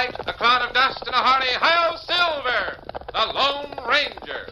light, a cloud of dust, and a hearty Hi-Yo Silver, the Lone Ranger.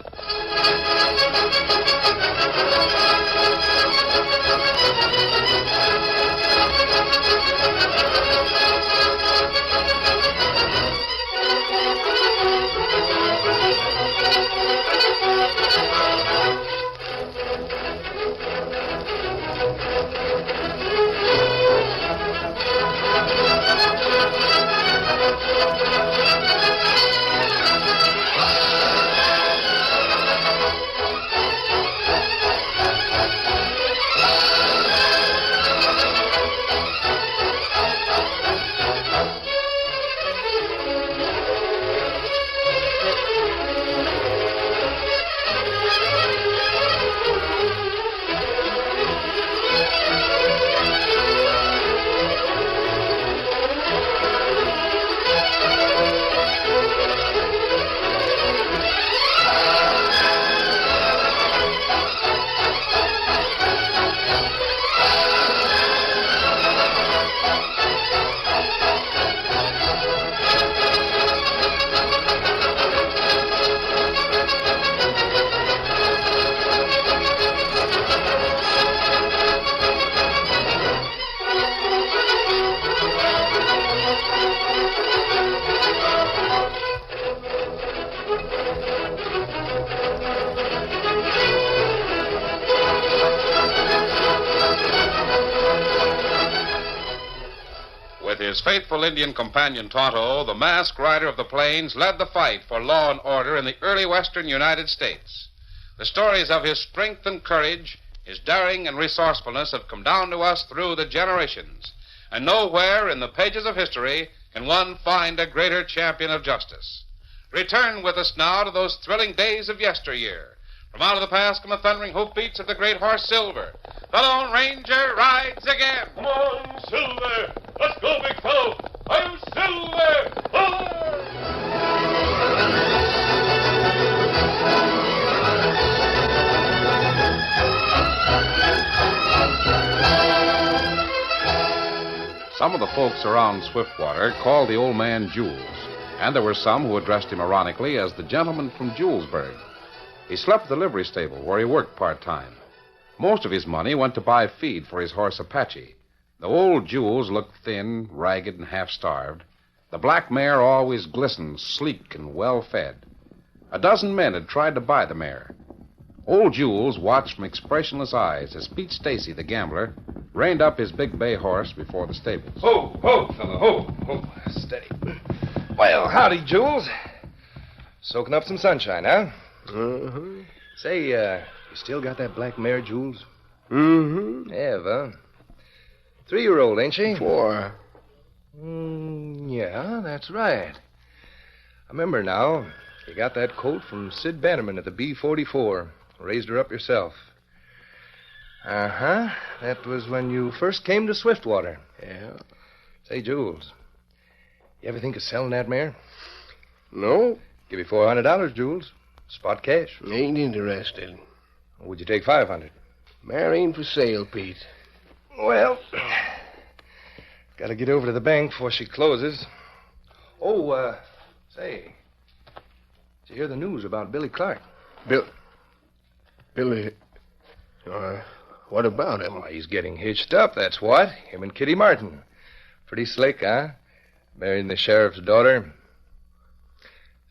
His faithful Indian companion, Tonto, the masked rider of the plains, led the fight for law and order in the early western United States. The stories of his strength and courage, his daring and resourcefulness have come down to us through the generations. And nowhere in the pages of history can one find a greater champion of justice. Return with us now to those thrilling days of yesteryear. From out of the past come the thundering hoofbeats of the great horse Silver. The Lone Ranger rides again. Come on, Silver. Let's go, big fellow. I'm Silver. Forward! Some of the folks around Swiftwater called the old man Jules, and there were some who addressed him ironically as the gentleman from Julesburg. He slept at the livery stable where he worked part-time. Most of his money went to buy feed for his horse Apache. The old Jules looked thin, ragged, and half-starved. The black mare always glistened, sleek and well-fed. A dozen men had tried to buy the mare. Old Jules watched from expressionless eyes as Pete Stacy, the gambler, reined up his big bay horse before the stables. Ho, fella, ho. Steady. Well, howdy, Jules. Soaking up some sunshine, huh? Mm-hmm. Say, you still got that black mare, Jules? Mm-hmm. Eva. 3-year-old, ain't she? 4. Yeah, that's right. I remember now. You got that colt from Sid Bannerman at the B-44. Raised her up yourself. Uh-huh. That was when you first came to Swiftwater. Yeah. Say, Jules, you ever think of selling that mare? No, Give you $400, Jules. Spot cash. ain't interested. Would you take $500? Mare ain't for sale, Pete. Well, gotta get over to the bank before she closes. Oh, say, did you hear the news about Billy Clark? Billy... what about him? Oh, he's getting hitched up, that's what. Him and Kitty Martin. Pretty slick, huh? Marrying the sheriff's daughter.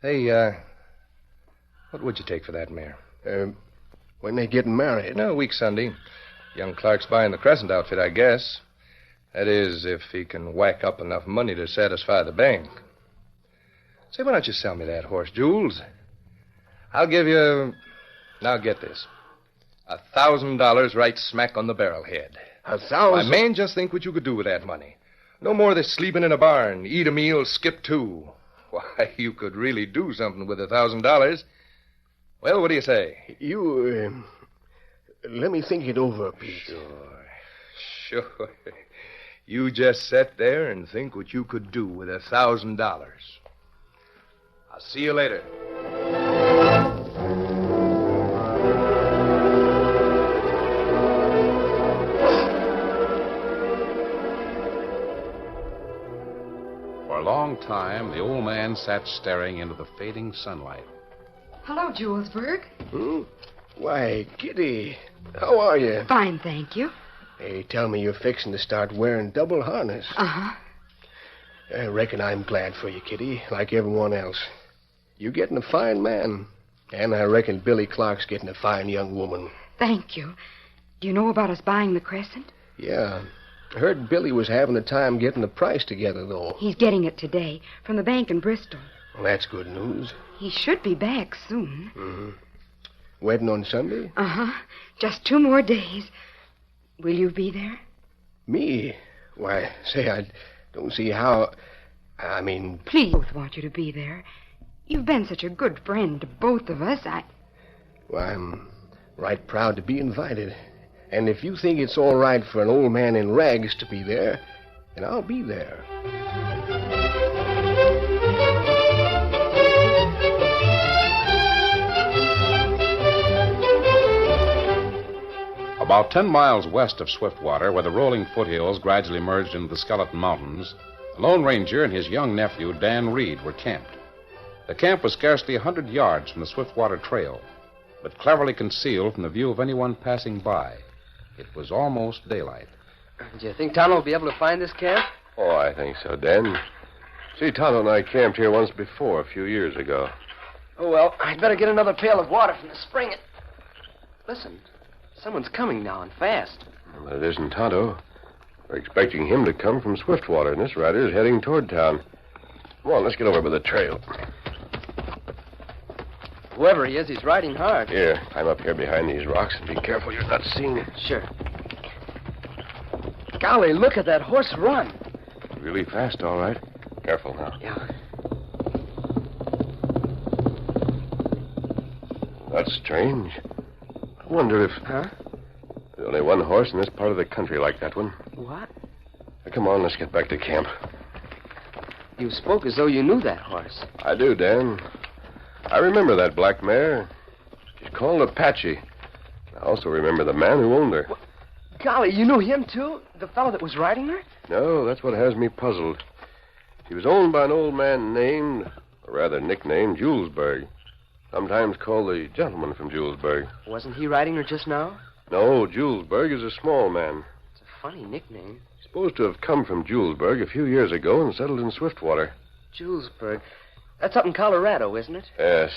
Hey, what would you take for that mare? When they getting married? No, week Sunday. Young Clark's buying the Crescent outfit, I guess. That is, if he can whack up enough money to satisfy the bank. Say, why don't you sell me that horse, Jules? I'll give you... Now get this. $1,000 right smack on the barrelhead. 1,000? My man, just think what you could do with that money. No more of this sleeping in a barn, eat a meal, skip 2. Why, you could really do something with $1,000. Well, what do you say? You, let me think it over, Pete. Sure. You just sit there and think what you could do with $1,000. I'll see you later. For long time, the old man sat staring into the fading sunlight. Hello, Julesburg. Why, Kitty, how are you? Fine, thank you. They tell me you're fixing to start wearing double harness. Uh-huh. I reckon I'm glad for you, Kitty, like everyone else. You're getting a fine man. And I reckon Billy Clark's getting a fine young woman. Thank you. Do you know about us buying the Crescent? Yeah. I heard Billy was having a time getting the price together, though. He's getting it today from the bank in Bristol. Well, that's good news. He should be back soon. Mm-hmm. Wedding on Sunday? Uh-huh. Just 2 more days. Will you be there? Me? Why, say, I don't see how... I mean... Please, both want you to be there. You've been such a good friend to both of us. Well, I'm right proud to be invited. And if you think it's all right for an old man in rags to be there, then I'll be there. About 10 miles west of Swiftwater, where the rolling foothills gradually merged into the Skeleton Mountains, the Lone Ranger and his young nephew, Dan Reed, were camped. The camp was scarcely 100 yards from the Swiftwater Trail, but cleverly concealed from the view of anyone passing by. It was almost daylight. Do you think Tonto will be able to find this camp? Oh, I think so, Dan. See, Tonto and I camped here once before, a few years ago. Oh, well, I'd better get another pail of water from the spring. Listen, someone's coming now and fast. Well, it isn't Tonto. We're expecting him to come from Swiftwater, and this rider's heading toward town. Come on, let's get over by the trail. Whoever he is, he's riding hard. Here, climb up here behind these rocks and be careful you're not seen. Sure. Golly, look at that horse run. Really fast, all right. Careful now. Yeah. That's strange. I wonder if... Huh? There's only one horse in this part of the country like that one. What? Now, come on, let's get back to camp. You spoke as though you knew that horse. I do, Dan. I remember that black mare. She's called Apache. I also remember the man who owned her. What? Golly, you knew him, too? The fellow that was riding her? No, that's what has me puzzled. She was owned by an old man named, or rather nicknamed, Julesburg. Sometimes called the gentleman from Julesburg. Wasn't he riding her just now? No, Julesburg is a small man. It's a funny nickname. Supposed to have come from Julesburg a few years ago and settled in Swiftwater. Julesburg. That's up in Colorado, isn't it? Yes.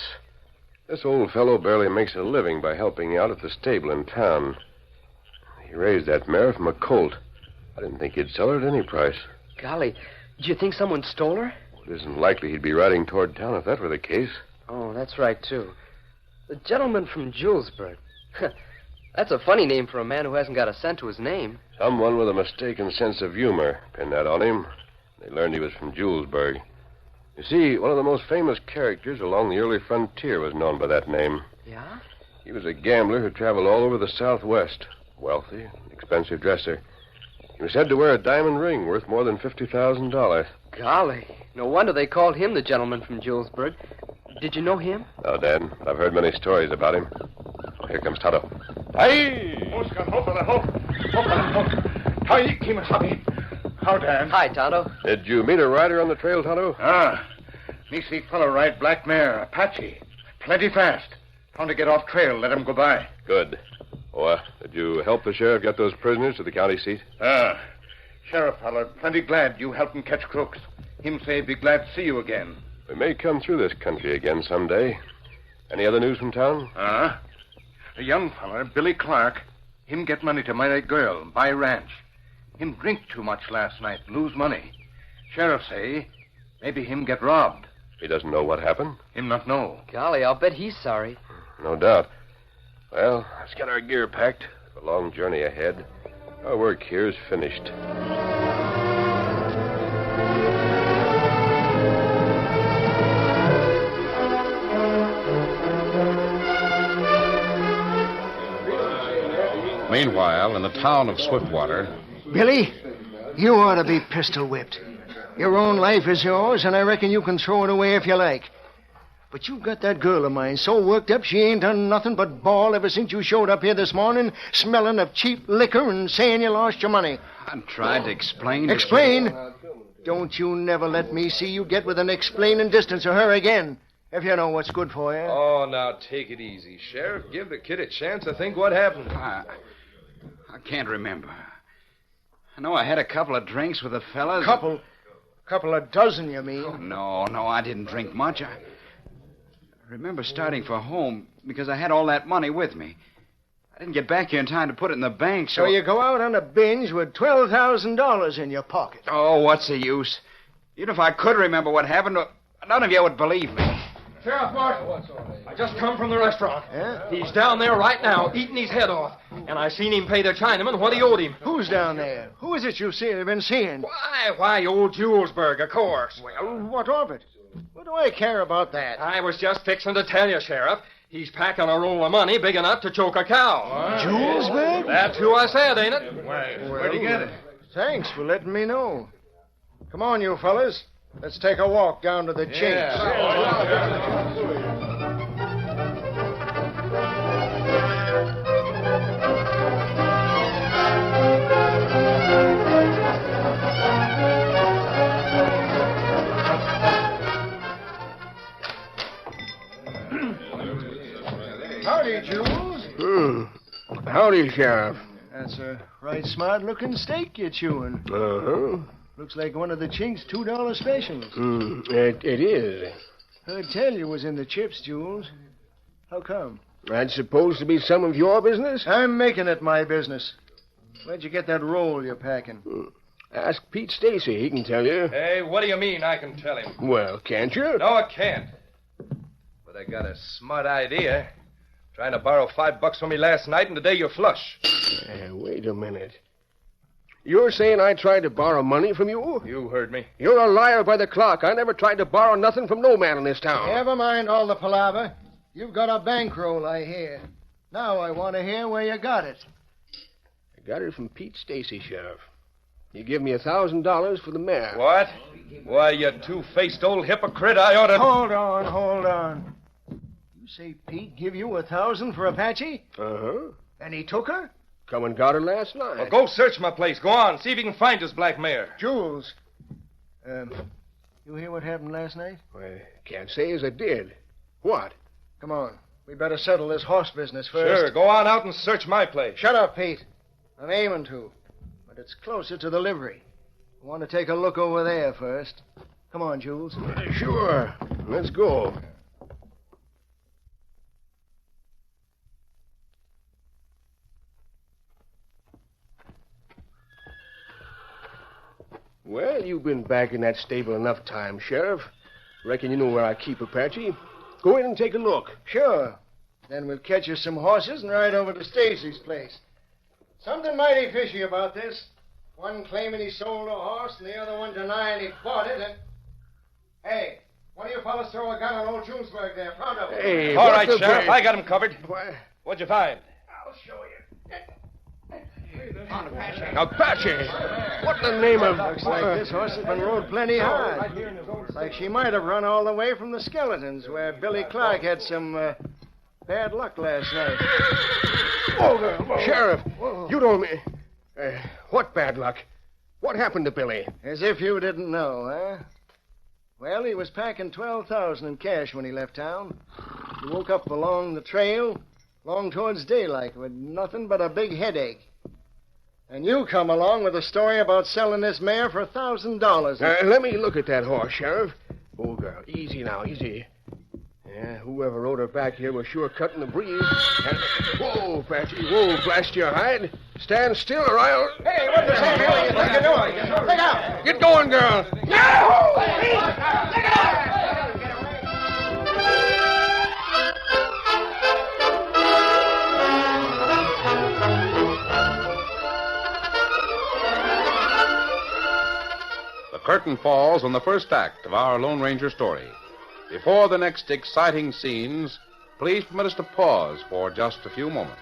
This old fellow barely makes a living by helping out at the stable in town. He raised that mare from a colt. I didn't think he'd sell her at any price. Golly, do you think someone stole her? It isn't likely he'd be riding toward town if that were the case. Oh, that's right, too. The gentleman from Julesburg. That's a funny name for a man who hasn't got a cent to his name. Someone with a mistaken sense of humor pinned that on him. They learned he was from Julesburg. You see, one of the most famous characters along the early frontier was known by that name. Yeah? He was a gambler who traveled all over the Southwest. Wealthy, expensive dresser. He was said to wear a diamond ring worth more than $50,000. Golly, no wonder they called him the gentleman from Julesburg. Did you know him? No, Dad. I've heard many stories about him. Oh, here comes Tonto. Hey! Oscar, Hi, Kimasabi. How, Dan? Hi, Tonto. Did you meet a rider on the trail, Tonto? Me see fellow ride black mare, Apache. Plenty fast. Found to get off trail, let him go by. Good. Oh, did you help the sheriff get those prisoners to the county seat? Sheriff feller, plenty glad you helped him catch crooks. Him say be glad to see you again. We may come through this country again someday. Any other news from town? A young feller, Billy Clark, him get money to marry a girl, buy ranch. Him drink too much last night, lose money. Sheriff say, maybe him get robbed. He doesn't know what happened? Him not know. Golly, I'll bet he's sorry. No doubt. Well, let's get our gear packed. A long journey ahead. Our work here is finished. Meanwhile, in the town of Swiftwater... Billy, you ought to be pistol whipped. Your own life is yours, and I reckon you can throw it away if you like. But you've got that girl of mine so worked up she ain't done nothing but bawl ever since you showed up here this morning, smelling of cheap liquor and saying you lost your money. I'm trying to explain. Explain? Don't you never let me see you get within explaining distance of her again, if you know what's good for you. Oh, now take it easy, Sheriff. Give the kid a chance to think what happened. I can't remember. I know I had a couple of drinks with the fellas. Couple of dozen, you mean? Oh, no, I didn't drink much. I remember starting for home because I had all that money with me. I didn't get back here in time to put it in the bank, So you go out on a binge with $12,000 in your pocket. Oh, what's the use? Even if I could remember what happened, none of you would believe me. Sheriff Marshal, I just come from the restaurant. Yeah? He's down there right now, eating his head off. And I seen him pay the Chinaman what he owed him. Who's down there? Who is it you've been seeing? Why, old Julesburg, of course. Well, what of it? What do I care about that? I was just fixing to tell you, Sheriff. He's packing a roll of money big enough to choke a cow. Julesburg? That's who I said, ain't it? Where'd you get it? Thanks for letting me know. Come on, you fellas. Let's take a walk down to the Chinks. Howdy, Jules. Howdy, Sheriff. That's a right smart-looking steak you're chewing. Uh-huh. Looks like one of the Chinks' $2 specials. It is. Heard tell you was in the chips, Jules. How come? That's supposed to be some of your business? I'm making it my business. Where'd you get that roll you're packing? Ask Pete Stacy. He can tell you. Hey, what do you mean I can tell him? Well, can't you? No, I can't. But I got a smart idea. Trying to borrow $5 from me last night, and today you're flush. Wait a minute. You're saying I tried to borrow money from you? You heard me. You're a liar by the clock. I never tried to borrow nothing from no man in this town. Never mind all the palaver. You've got a bankroll, I hear. Now I want to hear where you got it. I got it from Pete Stacy, Sheriff. He gave me $1,000 for the mare. What? Why, you two-faced old hypocrite, I ought to... Hold on. You say Pete give you $1,000 for Apache? Uh-huh. And he took her? Come and got her last night. Well, go search my place. Go on. See if you can find this black mare. Jules. You hear what happened last night? Well, can't say as I did. What? Come on. We better settle this horse business first. Sure. Go on out and search my place. Shut up, Pete. I'm aiming to. But it's closer to the livery. I want to take a look over there first. Come on, Jules. Sure. Let's go. Well, you've been back in that stable enough time, Sheriff. Reckon you know where I keep Apache. Go in and take a look. Sure. Then we'll catch you some horses and ride over to Stacy's place. Something mighty fishy about this. One claiming he sold a horse and the other one denying he bought it. And hey, one of you fellas throw a gun on old Julesburg there. Front of him. Hey, All what right, the Sheriff. bra- I got him covered. Why- What'd you find? I'll show you. Apache. What in the name of... Looks like this horse has been rode plenty hard. Like she might have run all the way from the Skeletons, where Billy Clark had some bad luck last night. Sheriff, you don't mean... what bad luck? What happened to Billy? As if you didn't know, huh? Well, he was packing $12,000 in cash when he left town. He woke up along the trail, long towards daylight, with nothing but a big headache. And you come along with a story about selling this mare for $1,000. Let me look at that horse, Sheriff. Oh, girl, easy now, easy. Yeah, whoever rode her back here was sure cutting the breeze. And... Whoa, Apache, whoa, blast your hide. Stand still or I'll... Hey, what the hell are you think you're doing? Look out! Get going, girl. The curtain falls on the first act of our Lone Ranger story. Before the next exciting scenes, please permit us to pause for just a few moments.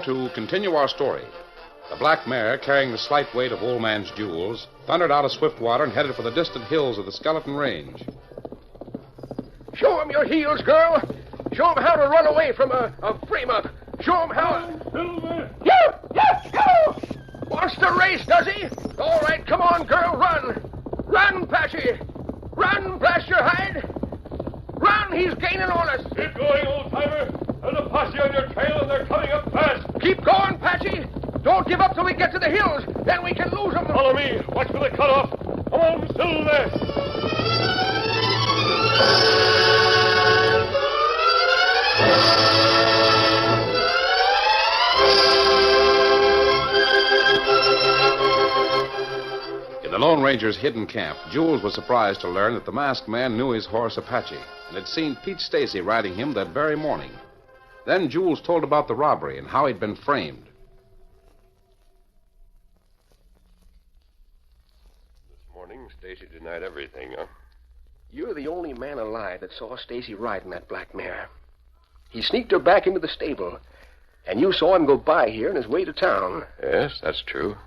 to continue our story. The black mare, carrying the slight weight of Old Man's jewels, thundered out of Swiftwater and headed for the distant hills of the Skeleton Range. Show 'em your heels, girl. Show 'em how to run away from a frame-up. Show 'em how... Silver! You! Wants to race, does he? All right, come on, girl, run. Run, Patchy. Run, blast your hide. Run, he's gaining on us. Keep going, old-timer. There's a posse on your trail, and they're coming up fast. Keep going, Patchy. Don't give up till we get to the hills. Then we can lose them. Follow me. Watch for the cutoff. Come on, Silver. In the Lone Ranger's hidden camp, Jules was surprised to learn that the masked man knew his horse Apache and had seen Pete Stacy riding him that very morning. Then Jules told about the robbery and how he'd been framed. This morning, Stacy denied everything, huh? You're the only man alive that saw Stacy riding that black mare. He sneaked her back into the stable, and you saw him go by here on his way to town. Yes, that's true.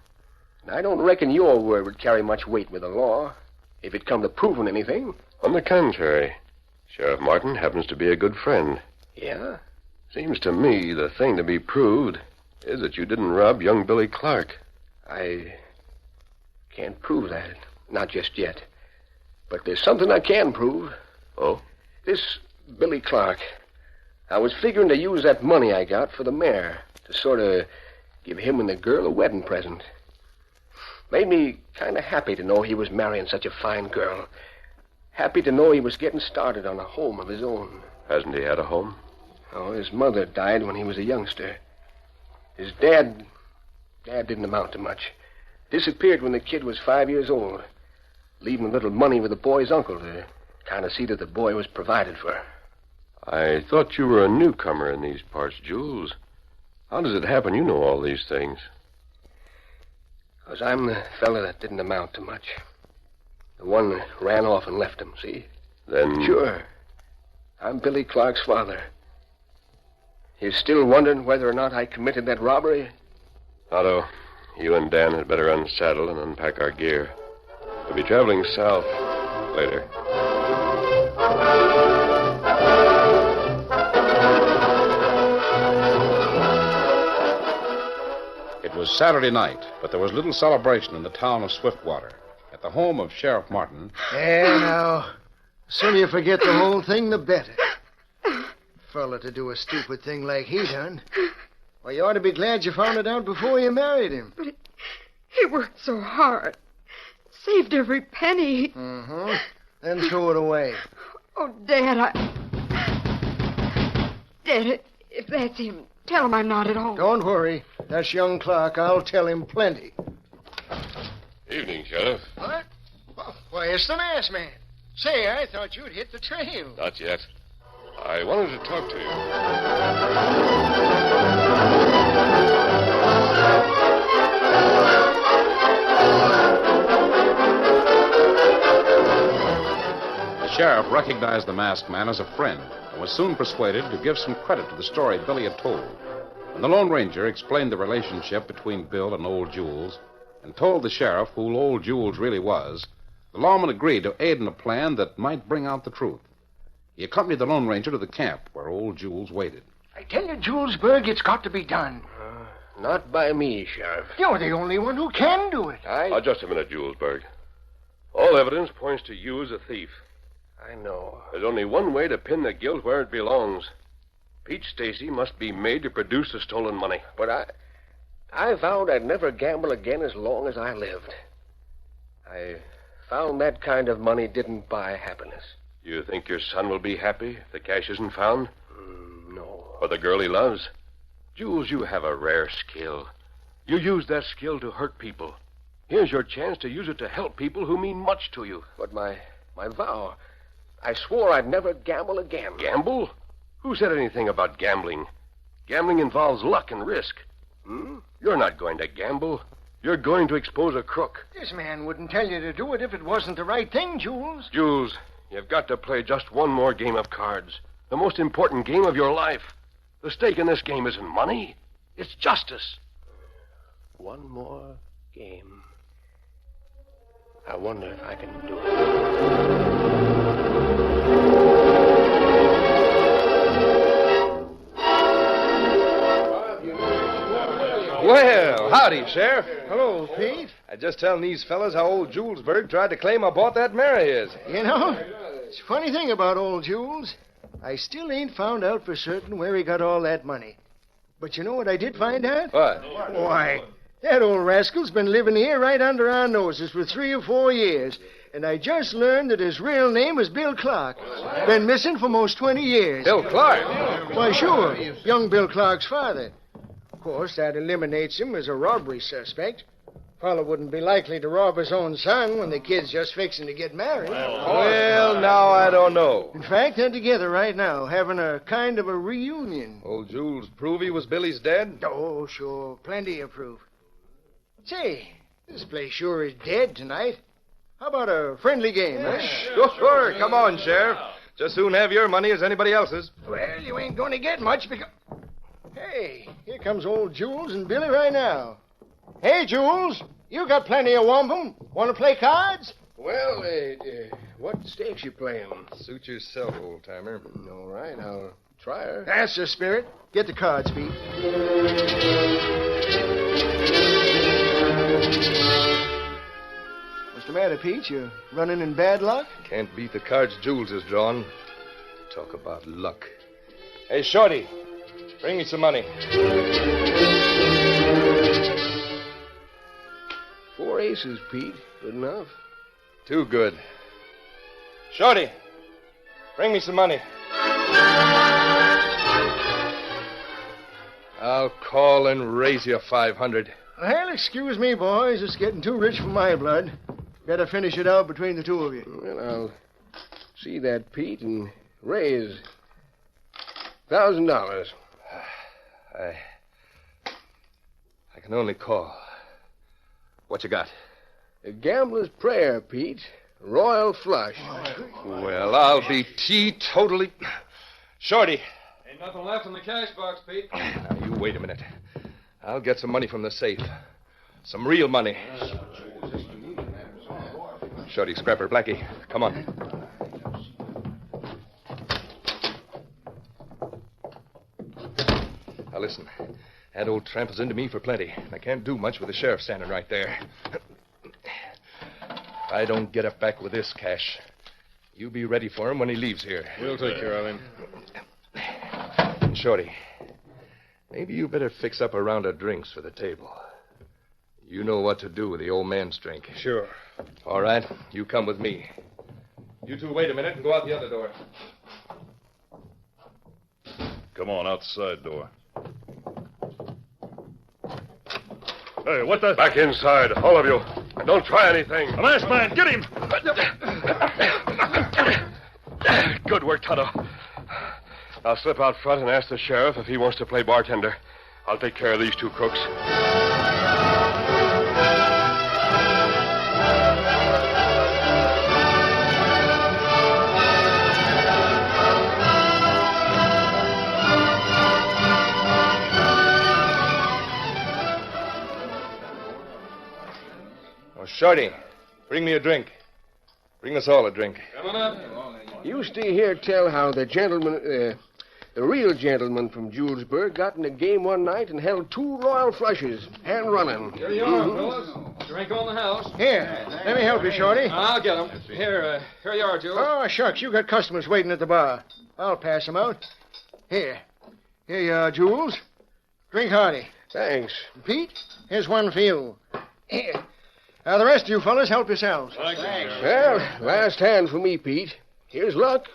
I don't reckon your word would carry much weight with the law, if it come to proving anything. On the contrary, Sheriff Martin happens to be a good friend. Yeah? Seems to me the thing to be proved is that you didn't rob young Billy Clark. I can't prove that. Not just yet. But there's something I can prove. Oh? This Billy Clark. I was figuring to use that money I got for the mare to sort of give him and the girl a wedding present. Made me kind of happy to know he was marrying such a fine girl. Happy to know he was getting started on a home of his own. Hasn't he had a home? Oh, his mother died when he was a youngster. His dad didn't amount to much. Disappeared when the kid was 5 years old, leaving a little money with the boy's uncle to kind of see that the boy was provided for. I thought you were a newcomer in these parts, Jules. How does it happen you know all these things? 'Cause I'm the fella that didn't amount to much. The one that ran off and left him, see? Then... Sure. I'm Billy Clark's father. You're still wondering whether or not I committed that robbery? Otto, you and Dan had better unsaddle and unpack our gear. We'll be traveling south later. It was Saturday night, but there was little celebration in the town of Swiftwater. At the home of Sheriff Martin... Yeah, now, the sooner you forget the whole thing, the better. Fella to do a stupid thing like he done. Well, you ought to be glad you found it out before you married him. But he worked so hard. Saved every penny. Mm-hmm. Then threw it away. Oh, Dad, Dad, if that's him, tell him I'm not at home. Don't worry. That's young Clark. I'll tell him plenty. Evening, Sheriff. What? Oh, why, it's the masked man. Say, I thought you'd hit the trail. Not yet. I wanted to talk to you. The sheriff recognized the masked man as a friend and was soon persuaded to give some credit to the story Billy had told. When the Lone Ranger explained the relationship between Bill and old Jules and told the sheriff who old Jules really was, the lawman agreed to aid in a plan that might bring out the truth. He accompanied the Lone Ranger to the camp where old Jules waited. I tell you, Julesburg, it's got to be done. Not by me, Sheriff. You're the only one who can do it. Just a minute, Julesburg. All evidence points to you as a thief. I know. There's only one way to pin the guilt where it belongs. Pete Stacy must be made to produce the stolen money. But I vowed I'd never gamble again as long as I lived. I found that kind of money didn't buy happiness. You think your son will be happy if the cash isn't found? No. Or the girl he loves? Jules, you have a rare skill. You use that skill to hurt people. Here's your chance to use it to help people who mean much to you. But my vow, I swore I'd never gamble again. Gamble? Who said anything about gambling? Gambling involves luck and risk. You're not going to gamble. You're going to expose a crook. This man wouldn't tell you to do it if it wasn't the right thing, Jules. Jules, you've got to play just one more game of cards. The most important game of your life. The stake in this game isn't money. It's justice. One more game. I wonder if I can do it. Well, howdy, Sheriff. Hello, Pete. I just telling these fellas how old Julesburg tried to claim I bought that mare of his. You know, it's a funny thing about old Jules. I still ain't found out for certain where he got all that money. But you know what I did find out? What? Why, that old rascal's been living here right under our noses for 3 or 4 years. And I just learned that his real name was Bill Clark. Been missing for most 20 years. Bill Clark? Why, sure. Young Bill Clark's father. Of course, that eliminates him as a robbery suspect. Fellow wouldn't be likely to rob his own son when the kid's just fixing to get married. Well, now I don't know. In fact, they're together right now, having a kind of a reunion. Old Jules prove he was Billy's dad? Oh, sure. Plenty of proof. Say, this place sure is dead tonight. How about a friendly game, huh? Sure. Come on, Sheriff. Just soon have your money as anybody else's. Well, you ain't going to get much because... Hey, here comes old Jules and Billy right now. Hey, Jules, you got plenty of wampum. Want to play cards? Well, what stakes you playing? Suit yourself, old-timer. All right, I'll try her. That's the spirit. Get the cards, Pete. What's the matter, Pete? You running in bad luck? Can't beat the cards Jules has drawn. Talk about luck. Hey, Shorty, bring me some money. 4 aces, Pete. Good enough. Too good. Shorty, bring me some money. I'll call and raise you 500. Well, excuse me, boys. It's getting too rich for my blood. Better finish it out between the two of you. Well, I'll see that, Pete, and raise $1,000. I can only call. What you got? A gambler's prayer, Pete. Royal flush. Well, I'll be teetotally... Shorty. Ain't nothing left in the cash box, Pete. Now, you wait a minute. I'll get some money from the safe. Some real money. Shorty, Scrapper, Blackie, come on. Now, listen. That old tramp is into me for plenty. I can't do much with the sheriff standing right there. If I don't get it back with this cash, you be ready for him when he leaves here. We'll take care of him. And Shorty, maybe you better fix up a round of drinks for the table. You know what to do with the old man's drink. Sure. All right, you come with me. You two wait a minute and go out the other door. Come on, out the side door. Hey, what the... Back inside, all of you. Don't try anything. A masked man, get him! Good work, Tonto. I'll slip out front and ask the sheriff if he wants to play bartender. I'll take care of these two crooks. Shorty, bring me a drink. Bring us all a drink. Coming up. You stay here tell how the real gentleman from Julesburg got in a game one night and held 2 royal flushes, hand running. Here you are, fellas. Drink on the house. Here, let me help you, Shorty. I'll get them. Here you are, Jules. Oh, shucks, you got customers waiting at the bar. I'll pass them out. Here you are, Jules. Drink hearty. Thanks. Pete, here's one for you. Here. Now, the rest of you fellas, help yourselves. Thanks. Well, last hand for me, Pete. Here's luck.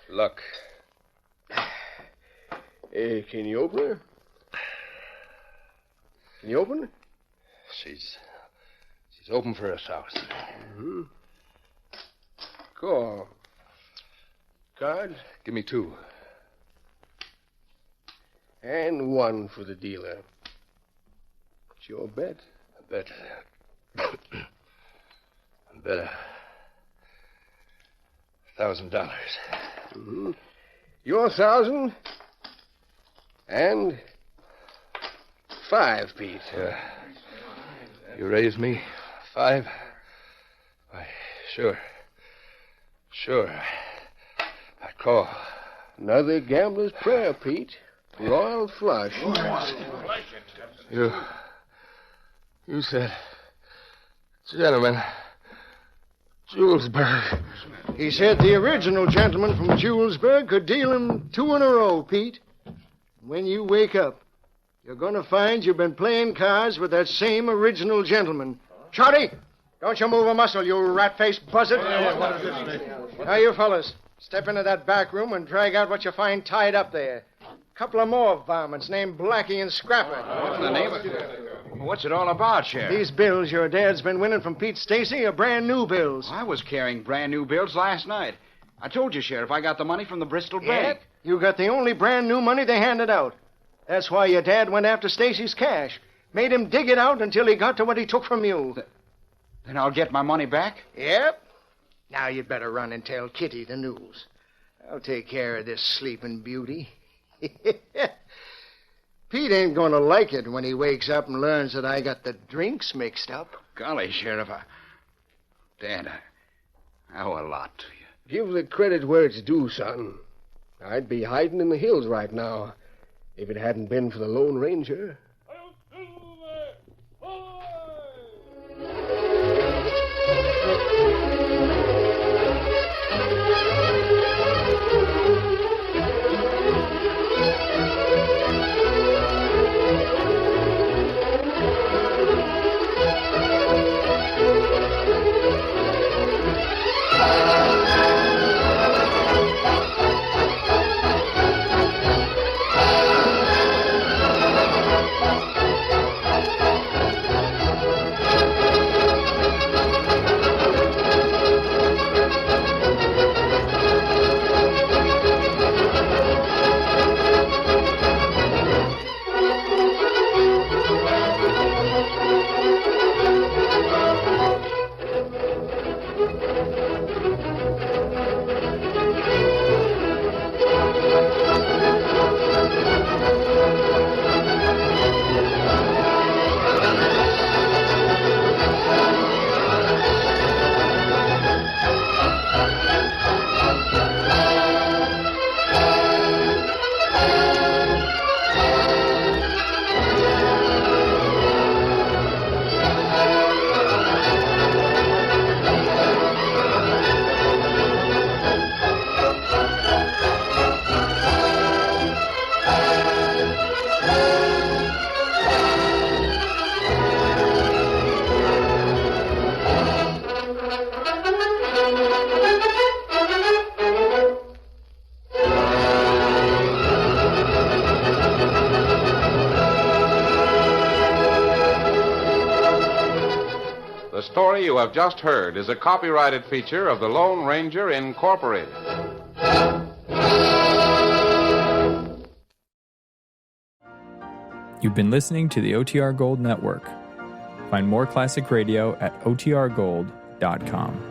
Luck. Can you open her? Can you open her? She's open for us, house. Mm-hmm. Call. Cards? Give me 2. And 1 for the dealer. It's your bet. I bet $1,000. Mm-hmm. Your 1,000 and 5, Pete. You raised me 5? Why, sure. Sure. I call. Another gambler's prayer, Pete. Royal flush. You said, gentlemen, Julesburg. He said the original gentleman from Julesburg could deal him 2 in a row, Pete. When you wake up, you're going to find you've been playing cards with that same original gentleman. Shorty, don't you move a muscle, you rat-faced buzzard. Now, you fellas, step into that back room and drag out what you find tied up there. Couple of more varmints named Blackie and Scrapper. What's the name of it? What's it all about, Sheriff? These bills your dad's been winning from Pete Stacy are brand new bills. I was carrying brand new bills last night. I told you, Sheriff, I got the money from the Bristol Bank. You got the only brand new money they handed out. That's why your dad went after Stacy's cash. Made him dig it out until he got to what he took from you. Then I'll get my money back? Yep. Now you'd better run and tell Kitty the news. I'll take care of this sleeping beauty. Pete ain't gonna like it when he wakes up and learns that I got the drinks mixed up. Golly, Sheriff, Dad, I owe a lot to you. Give the credit where it's due, son. I'd be hiding in the hills right now if it hadn't been for the Lone Ranger. The story you have just heard is a copyrighted feature of the Lone Ranger Incorporated. You've been listening to the OTR Gold Network. Find more classic radio at otrgold.com.